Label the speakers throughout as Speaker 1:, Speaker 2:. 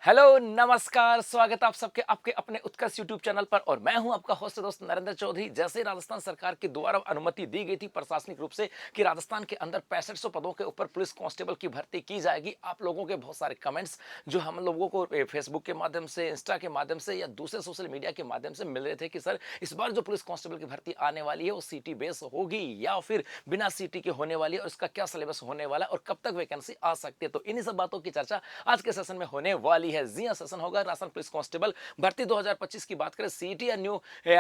Speaker 1: Hello नमस्कार, स्वागत है आप सबके आपके अपने उत्कर्ष यूट्यूब चैनल पर। और मैं हूं आपका होस्ट दोस्त नरेंद्र चौधरी। जैसे राजस्थान सरकार के द्वारा अनुमति दी गई थी प्रशासनिक रूप से कि राजस्थान के अंदर 6500 पदों के ऊपर पुलिस कांस्टेबल की भर्ती की जाएगी, आप लोगों के बहुत सारे कमेंट्स जो हम लोगों को फेसबुक के माध्यम से, इंस्टा के माध्यम से या दूसरे सोशल मीडिया के माध्यम से मिल रहे थे कि सर इस बार जो पुलिस कांस्टेबल की भर्ती आने वाली है वो सिटी बेस होगी या फिर बिना सिटी के होने वाली है, और इसका क्या सिलेबस होने वाला है और कब तक वैकेंसी आ सकती है। तो इन्हीं सब बातों की चर्चा आज के सेशन में होने वाली है। जी हाँ, सेशन होगा राजस्थान पुलिस कांस्टेबल भर्ती 2025 की बात करें, सीईटी या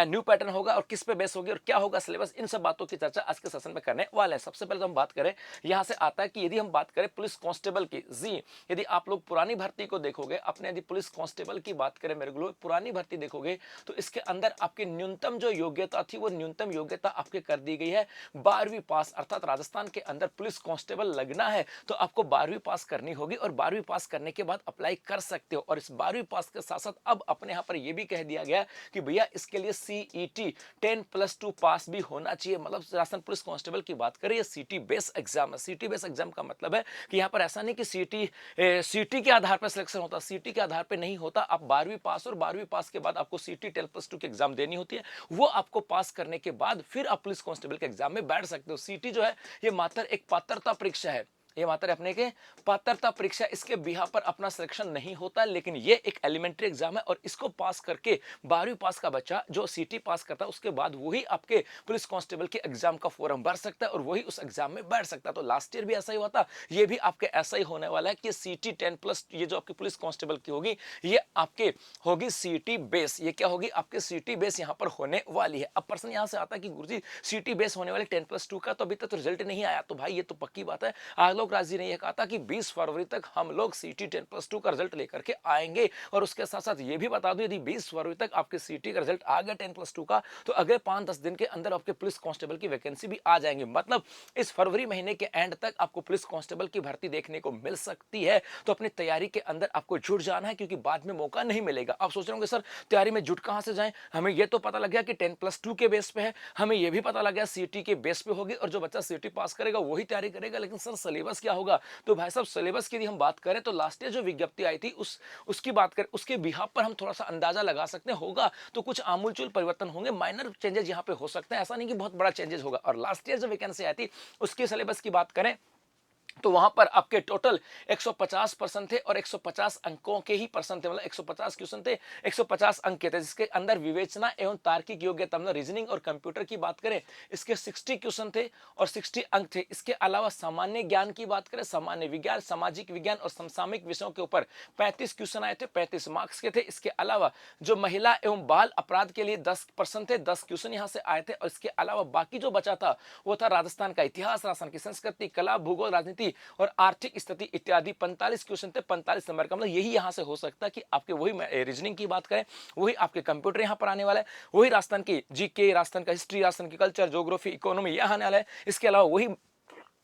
Speaker 1: न्यू पैटर्न होगा और किस पे बेस होगी और क्या होगा सिलेबस, इन सब बातों की चर्चा आज के सेशन में करने वाले हैं। सबसे पहले तो हम बात करें, यहां से आता है कि यदि हम बात करें पुलिस कांस्टेबल की, जी यदि आप लोग पुरानी भर्ती को देखोगे, अपने यदि पुलिस कांस्टेबल की बात करें, मेरे लोग पुरानी भर्ती देखोगे तो इसके अंदर आपकी न्यूनतम जो योग्यता थी वो न्यूनतम योग्यता आपके कर दी गई है 12वीं पास। अर्थात राजस्थान के अंदर पुलिस कांस्टेबल लगना है तो आपको 12वीं पास करनी होगी और 12वीं पास करने के बाद अप्लाई कर सकते हो। और इस 12वीं पास के साथ साथ अब अपने यहां पर यह भी कह दिया गया कि भैया इसके लिए सीईटी 10+2 पास भी होना चाहिए। मतलब राजस्थान पुलिस कांस्टेबल की बात करें, ये सिटी बेस एग्जाम है। सिटी बेस एग्जाम का मतलब है कि यहां पर ऐसा नहीं कि सीटी के आधार पर सिलेक्शन होता, सीटी के आधार पर नहीं होता। आप 12वीं पास और 12वीं पास के बाद आपको सीटी 10+2 की एग्जाम देनी होती है, वो आपको पास करने के बाद फिर आप पुलिस कांस्टेबल के एग्जाम में बैठ सकते हो। सीटी जो है ये मात्र एक पात्रता परीक्षा है, ये मात्र अपने के पात्रता परीक्षा, इसके बिहार पर अपना सिलेक्शन नहीं होता। लेकिन ये एक एलिमेंट्री एग्जाम है और इसको पास करके 12वीं पास का बच्चा जो सीटी पास करता है उसके बाद वही आपके पुलिस कांस्टेबल के एग्जाम का फॉर्म भर सकता है और वही उस एग्जाम में बैठ सकता है। तो लास्ट ईयर भी ऐसा ही हुआ था, ये भी आपके ऐसा ही होने वाला है कि सीटी 10+, ये जो आपकी पुलिस कांस्टेबल की होगी ये आपके होगी सीटी बेस। ये क्या होगी, आपके सीटी बेस यहां पर होने वाली है। अब पर्सन यहां से आता है कि गुरुजी सीटी बेस होने वाले 10+2 का तो अभी तक तो रिजल्ट नहीं आया। तो भाई ये तो पक्की बात है, आज राज जी ने यह कहा था कि 20 फरवरी तक हम लोग सीटी 10+2 का रिजल्ट लेकर के आएंगे। और उसके साथ साथ ये भी बता दूं, यदि 20 फरवरी तक आपके सीटी का रिजल्ट आ गया 10+2 का तो अगले 5-10 दिन के अंदर आपके पुलिस कांस्टेबल की वैकेंसी भी आ जाएंगी। मतलब इस फरवरी महीने के एंड तक आपको पुलिस कांस्टेबल की भर्ती देखने को मिल सकती है। तो अपनी तैयारी के अंदर आपको जुट जाना है, क्योंकि बाद में मौका नहीं मिलेगा। आप सोच रहे होंगे सर तैयारी में जुट कहां से जाएं, हमें यह तो पता लग गया कि 10+2 के बेस पे है, हमें यह भी पता लग गया सीटी के बेस पे होगी और जो बच्चा सीटी पास करेगा वही तैयारी करेगा, लेकिन सर सिलेबस क्या होगा। तो भाई साहब सिलेबस की यदि हम बात करें तो लास्ट ईयर जो विज्ञप्ति आई थी उसकी बात करें, उसके बिहाफ पर हम थोड़ा सा अंदाजा लगा सकते हैं, होगा तो कुछ आमूलचूल परिवर्तन होंगे, माइनर चेंजेस यहां पे हो सकते हैं, ऐसा नहीं कि बहुत बड़ा चेंजेस होगा। और लास्ट ईयर जो वैकेंसी आई थी उसके सिलेबस की बात करें तो वहां पर आपके टोटल 150% थे और 150 अंकों के ही पर्सन थे, मतलब 150 क्वेश्चन थे, 150 अंक के थे, जिसके अंदर विवेचना एवं तार्किक योग्यता मतलब रीजनिंग और कंप्यूटर की बात करें इसके 60 क्वेश्चन थे और 60 अंक थे। इसके अलावा सामान्य ज्ञान की बात करें, सामान्य विज्ञान, सामाजिक विज्ञान और समसामयिक विषयों के ऊपर 35 क्वेश्चन आए थे, 35 मार्क्स के थे। इसके अलावा जो महिला एवं बाल अपराध के लिए 10% थे, 10 क्वेश्चन यहां से आए थे। और इसके अलावा बाकी जो बचा था वो था राजस्थान का इतिहास, राजस्थान की संस्कृति, कला, भूगोल, राजनीति और आर्थिक स्थिति इत्यादि। 45 क्वेश्चन थे, 45 नंबर का। मतलब यही यहां से हो सकता है कि आपके वही रीजनिंग की बात करें, वही आपके कंप्यूटर यहां पर आने वाला है, वही राजस्थान की जीके, राजस्थान का हिस्ट्री, राजस्थान की कल्चर, ज्योग्राफी, इकोनॉमी यहां आने वाला है। इसके अलावा वही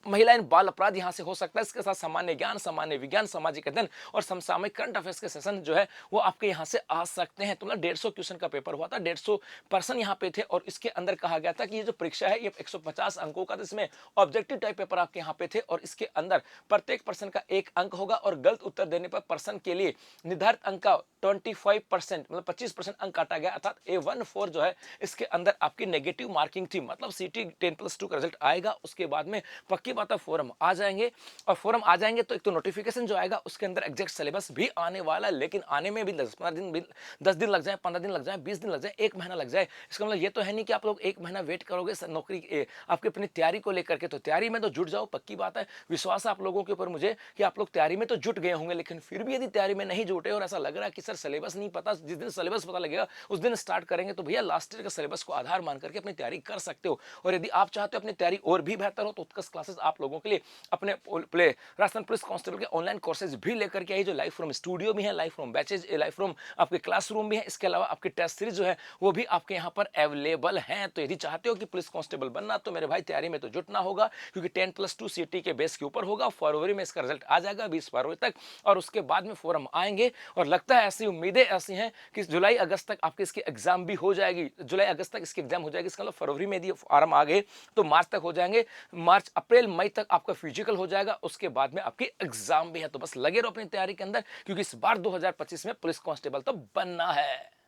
Speaker 1: महिला एंड बाल अपराध यहां से हो सकता है। इसके साथ सामान्य ज्ञान, सामान्य विज्ञान, सामाजिक अध्ययन और समसामयिक करंट अफेयर्स के सेशन जो है वो आपके यहां से आ सकते हैं। तो मतलब 150 क्वेश्चन का पेपर हुआ था, 150 पर्सन यहां पे थे और इसके अंदर कहा गया था कि ये जो परीक्षा है ये 150 अंकों का था। इसमें ऑब्जेक्टिव टाइप पेपर आपके यहां पे थे और इसके अंदर प्रत्येक पर्सन का 1 अंक होगा और गलत उत्तर देने पर पर्सन के लिए निर्धारित अंक का 25% मतलब 25% अंक काटा गया, अर्थात A14 जो है इसके अंदर आपकी नेगेटिव मार्किंग थी। मतलब सीटी 10+2 का रिजल्ट आएगा, उसके बाद में पक्की बात है फॉर्म आ जाएंगे और फॉर्म आ जाएंगे तो एक तो नोटिफिकेशन जो आएगा उसके अंदर एग्जैक्ट सिलेबस भी आने वाला है। लेकिन आने में भी 10 दिन लग जाए, 15 दिन लग जाए, 20 दिन लग जाए, 1 महीना लग जाए, इसका मतलब ये तो है नहीं कि आप लोग 1 महीना वेट करोगे नौकरी आपकी अपनी तैयारी को लेकर के। तो तैयारी में तो जुट जाओ, पक्की बात है, विश्वास है आप लोगों के ऊपर मुझे कि आप लोग तैयारी में तो जुट गए होंगे। लेकिन फिर भी यदि तैयारी में नहीं जुटे और ऐसा लग रहा है कि सर सिलेबस नहीं पता, जिस दिन सिलेबस पता लगेगा उस दिन स्टार्ट करेंगे, तो भैया लास्ट ईयर का सिलेबस को आधार मान करके अपनी तैयारी कर सकते हो। और यदि आप चाहते हो अपनी तैयारी और भी बेहतर हो तो उत्कर्ष क्लासेस आप लोगों के लिए अपने राजस्थान पुलिस कांस्टेबल के ऑनलाइन कोर्सेज भी लेकर के आई, जो लाइव फ्रॉम स्टूडियो भी है, live from batches, live from आपके क्लासरूम भी है। इसके अलावा आपके टेस्ट सीरीज जो है वो भी आपके यहाँ पर अवेलेबल हैं। तो यदि चाहते हो कि पुलिस कांस्टेबल बनना तो मेरे भाई तैयारी में तो जुटना होगा, क्योंकि 10+2 सीटी के बेस के ऊपर होगा। फरवरी में इसका रिजल्ट आ जाएगा 20 फरवरी तक और उसके बाद में फॉर्म आएंगे। और लगता है ऐसी उम्मीदें ऐसी हैं कि जुलाई अगस्त तक आपके इसकी एग्जाम भी हो जाएगी, जुलाई अगस्त तक इसकी एग्जाम हो जाएगी। इसका मतलब फरवरी में यदि फॉर्म आ गए तो मार्च तक हो जाएंगे, मार्च अप्रैल मई तक आपका फिजिकल हो जाएगा, उसके बाद में आपकी एग्जाम भी है। तो बस लगे रहो अपनी तैयारी के अंदर, क्योंकि इस बार 2025 में पुलिस कांस्टेबल तो बनना है।